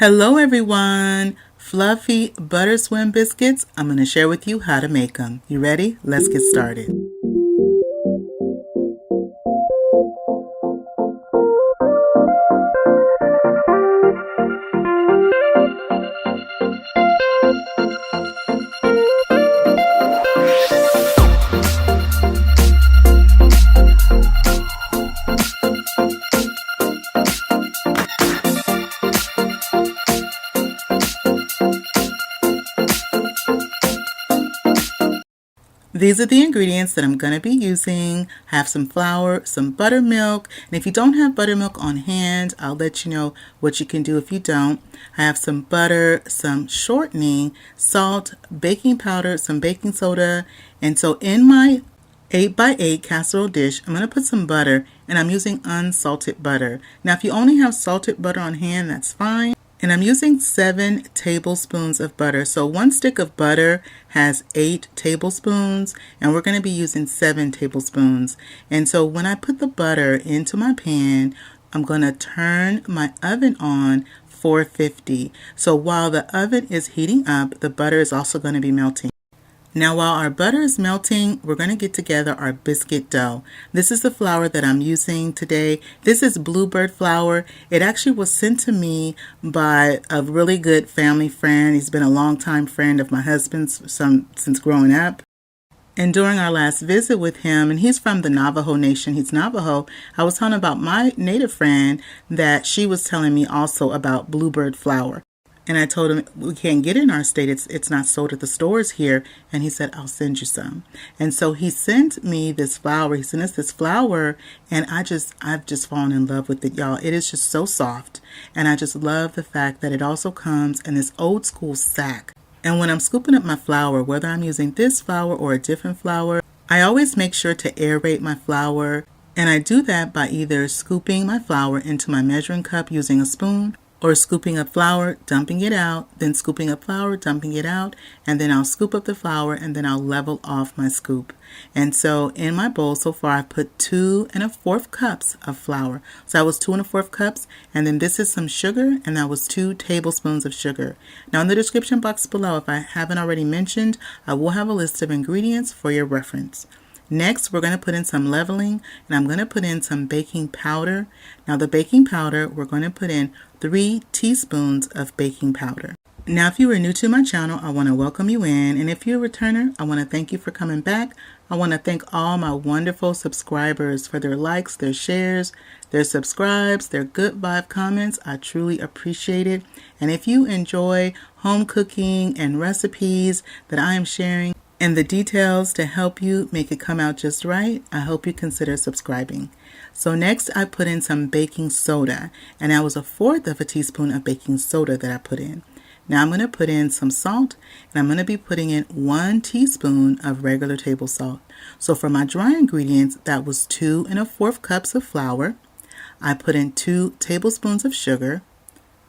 Hello everyone! Fluffy Butter Swim Biscuits. I'm going to share with you how to make them. You ready? Let's get started. These are the ingredients that I'm going to be using. I have some flour, some buttermilk, and if you don't have buttermilk on hand, I'll let you know what you can do if you don't. I have some butter, some shortening, salt, baking powder, some baking soda, and so in my 8x8 casserole dish, I'm going to put some butter, and I'm using unsalted butter. Now, if you only have salted butter on hand, that's fine. And I'm using 7 tablespoons of butter. So 1 stick of butter has 8 tablespoons, and we're going to be using 7 tablespoons. And so when I put the butter into my pan, I'm going to turn my oven on 450. So while the oven is heating up, the butter is also going to be melting. Now while our butter is melting, we're going to get together our biscuit dough. This is the flour that I'm using today. This is Bluebird flour. It actually was sent to me by a really good family friend. He's been a longtime friend of my husband's since growing up. And during our last visit with him, and he's from the Navajo Nation, he's Navajo, I was telling about my native friend that she was telling me also about Bluebird flour. And I told him we can't get it in our state. It's not sold at the stores here. And he said, I'll send you some. And so he sent me this flour. He sent us this flour. And I've just fallen in love with it, y'all. It is just so soft. And I just love the fact that it also comes in this old school sack. And when I'm scooping up my flour, whether I'm using this flour or a different flour, I always make sure to aerate my flour. And I do that by either scooping my flour into my measuring cup using a spoon, or scooping up flour, dumping it out, then scooping up flour, dumping it out, and then I'll scoop up the flour, and then I'll level off my scoop. And so in my bowl so far, I put 2 1/4 cups of flour. So that was 2 1/4 cups, and then this is some sugar, and that was 2 tablespoons of sugar. Now in the description box below, if I haven't already mentioned, I will have a list of ingredients for your reference. Next, we're going to put in some leveling, and I'm going to put in some baking powder. Now the baking powder, we're going to put in 3 teaspoons of baking powder. Now if you are new to my channel, I want to welcome you in, and if you're a returner, I want to thank you for coming back. I want to thank all my wonderful subscribers for their likes, their shares, their subscribes, their good vibe comments. I truly appreciate it. And if you enjoy home cooking and recipes that I am sharing, and the details to help you make it come out just right, I hope you consider subscribing. So next I put in some baking soda, and that was 1/4 teaspoon of baking soda that I put in. Now I'm going to put in some salt, and I'm going to be putting in 1 teaspoon of regular table salt. So for my dry ingredients, that was 2 1/4 cups of flour. I put in 2 tablespoons of sugar,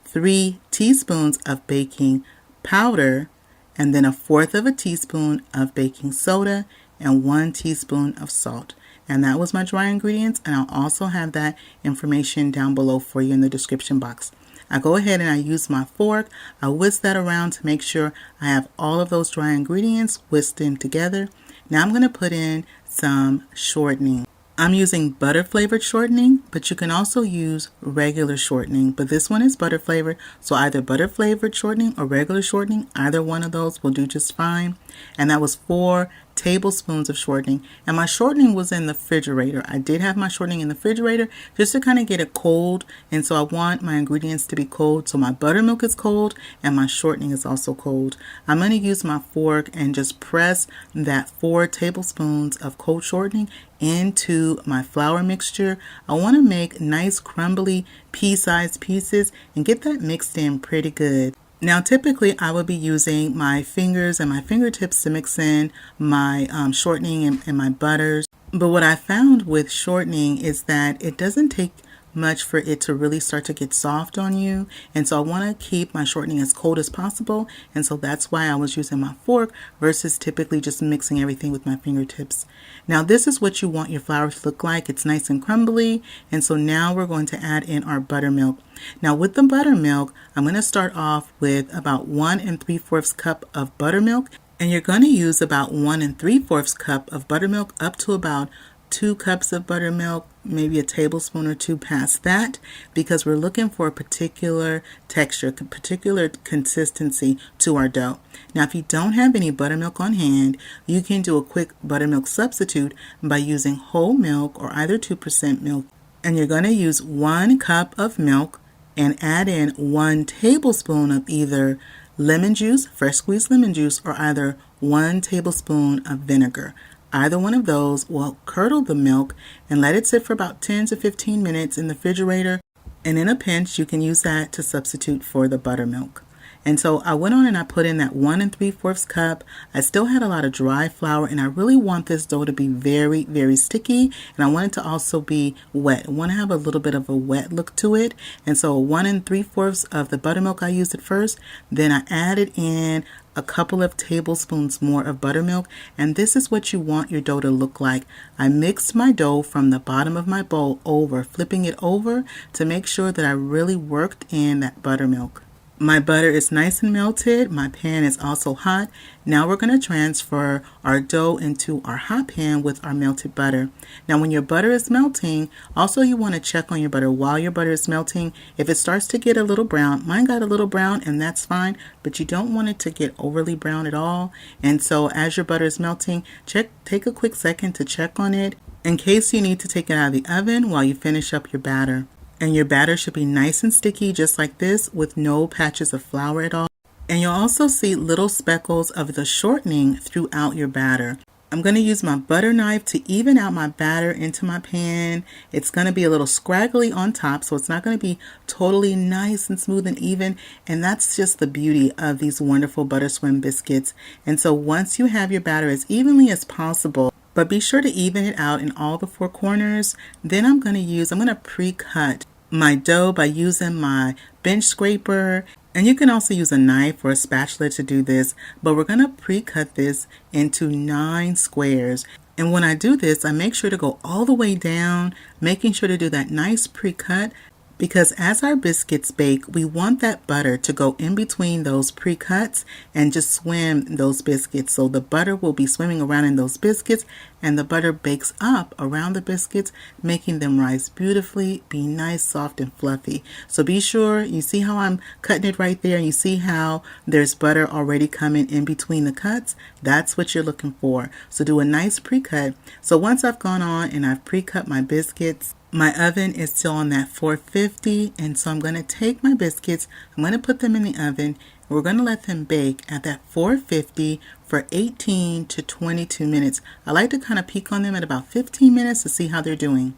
3 teaspoons of baking powder, and then 1/4 teaspoon of baking soda, and 1 teaspoon of salt. And that was my dry ingredients, and I'll also have that information down below for you in the description box. I go ahead and I use my fork. I whisk that around to make sure I have all of those dry ingredients whisked in together. Now I'm going to put in some shortening. I'm using butter flavored shortening, but you can also use regular shortening, but this one is butter flavored, so either butter flavored shortening or regular shortening, either one of those will do just fine. And that was 4 tablespoons of shortening, and my shortening was in the refrigerator. I did have my shortening in the refrigerator just to kind of get it cold, and so I want my ingredients to be cold. So my buttermilk is cold and my shortening is also cold. I'm going to use my fork and just press that 4 tablespoons of cold shortening into my flour mixture. I want to make nice crumbly pea-sized pieces and get that mixed in pretty good. Now typically I would be using my fingers and my fingertips to mix in my shortening and my butters. But what I found with shortening is that it doesn't take much for it to really start to get soft on you. And so I want to keep my shortening as cold as possible. And so that's why I was using my fork versus typically just mixing everything with my fingertips. Now this is what you want your flour to look like. It's nice and crumbly. And so now we're going to add in our buttermilk. Now with the buttermilk, I'm going to start off with about 1 3/4 cup of buttermilk. And you're going to use about 1 3/4 cup of buttermilk up to about 2 cups of buttermilk, maybe a tablespoon or two past that, because we're looking for a particular texture, particular consistency to our dough. Now, if you don't have any buttermilk on hand, you can do a quick buttermilk substitute by using whole milk or either 2% milk. And you're going to use 1 cup of milk and add in 1 tablespoon of either lemon juice, fresh squeezed lemon juice, or either 1 tablespoon of vinegar. Either one of those will curdle the milk and let it sit for about 10 to 15 minutes in the refrigerator. And in a pinch, you can use that to substitute for the buttermilk. And so I went on and I put in that 1 3/4 cup. I still had a lot of dry flour, and I really want this dough to be very, very sticky. And I want it to also be wet. I want to have a little bit of a wet look to it. And so 1 3/4 of the buttermilk, I used at first. Then I added in a couple of tablespoons more of buttermilk, and this is what you want your dough to look like. I mixed my dough from the bottom of my bowl over, flipping it over to make sure that I really worked in that buttermilk. My butter is nice and melted. My pan is also hot. Now we're going to transfer our dough into our hot pan with our melted butter. Now when your butter is melting, also you want to check on your butter while your butter is melting. If it starts to get a little brown, mine got a little brown and that's fine, but you don't want it to get overly brown at all. And so as your butter is melting, take a quick second to check on it in case you need to take it out of the oven while you finish up your batter. And your batter should be nice and sticky just like this with no patches of flour at all. And you'll also see little speckles of the shortening throughout your batter. I'm going to use my butter knife to even out my batter into my pan. It's going to be a little scraggly on top, so it's not going to be totally nice and smooth and even. And that's just the beauty of these wonderful Butter Swim biscuits. And so once you have your batter as evenly as possible, but be sure to even it out in all the 4 corners, then I'm going to pre-cut my dough by using my bench scraper. And you can also use a knife or a spatula to do this, but we're going to pre-cut this into 9 squares. And when I do this, I make sure to go all the way down, making sure to do that nice pre-cut, because as our biscuits bake, we want that butter to go in between those pre-cuts and just swim those biscuits. So the butter will be swimming around in those biscuits, and the butter bakes up around the biscuits, making them rise beautifully, be nice, soft, and fluffy. So be sure, you see how I'm cutting it right there, and you see how there's butter already coming in between the cuts? That's what you're looking for. So do a nice pre-cut. So once I've gone on and I've pre-cut my biscuits, my oven is still on that 450, and so I'm going to take my biscuits, I'm going to put them in the oven, and we're going to let them bake at that 450 for 18 to 22 minutes. I like to kind of peek on them at about 15 minutes to see how they're doing.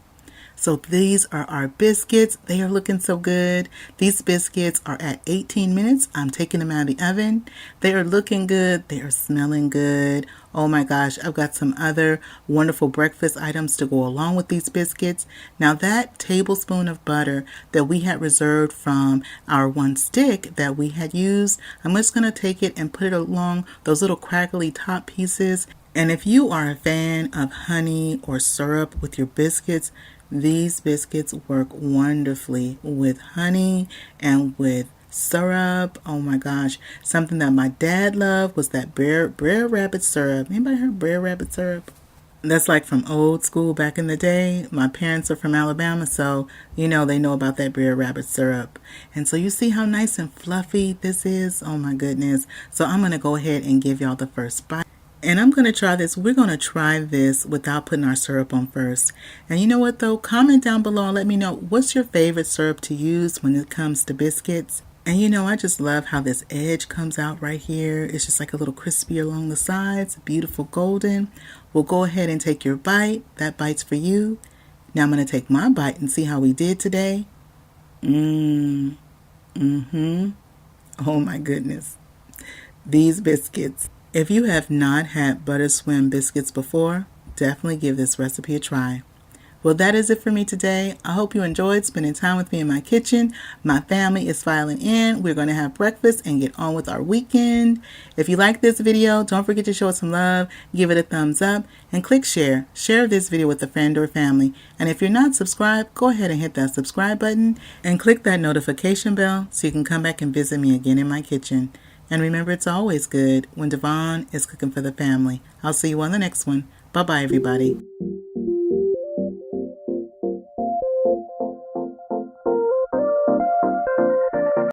So these are our biscuits. They are looking so good. These biscuits are at 18 minutes. I'm taking them out of the oven. They are looking good. They are smelling good. Oh my gosh, I've got some other wonderful breakfast items to go along with these biscuits. Now that tablespoon of butter that we had reserved from our 1 stick that we had used, I'm just going to take it and put it along those little crackly top pieces. And if you are a fan of honey or syrup with your biscuits, these biscuits work wonderfully with honey and with syrup. Oh my gosh. Something that my dad loved was that Brer Rabbit syrup. Anybody heard Brer Rabbit syrup? That's like from old school back in the day. My parents are from Alabama, so they know about that Brer Rabbit syrup. And so you see how nice and fluffy this is? Oh my goodness. So I'm going to go ahead and give y'all the first bite. And I'm going to try this. We're going to try this without putting our syrup on first. And you know what though? Comment down below and let me know what's your favorite syrup to use when it comes to biscuits. And I just love how this edge comes out right here. It's just like a little crispy along the sides. Beautiful golden. We'll go ahead and take your bite. That bite's for you. Now I'm going to take my bite and see how we did today. Oh my goodness. These biscuits. If you have not had Butter Swim biscuits before, definitely give this recipe a try. Well, that is it for me today. I hope you enjoyed spending time with me in my kitchen. My family is filing in. We're going to have breakfast and get on with our weekend. If you like this video, don't forget to show it some love, give it a thumbs up, and click share. Share this video with a friend or family. And if you're not subscribed, go ahead and hit that subscribe button and click that notification bell so you can come back and visit me again in my kitchen. And remember, it's always good when Dyvonne is cooking for the family. I'll see you on the next one. Bye-bye, everybody.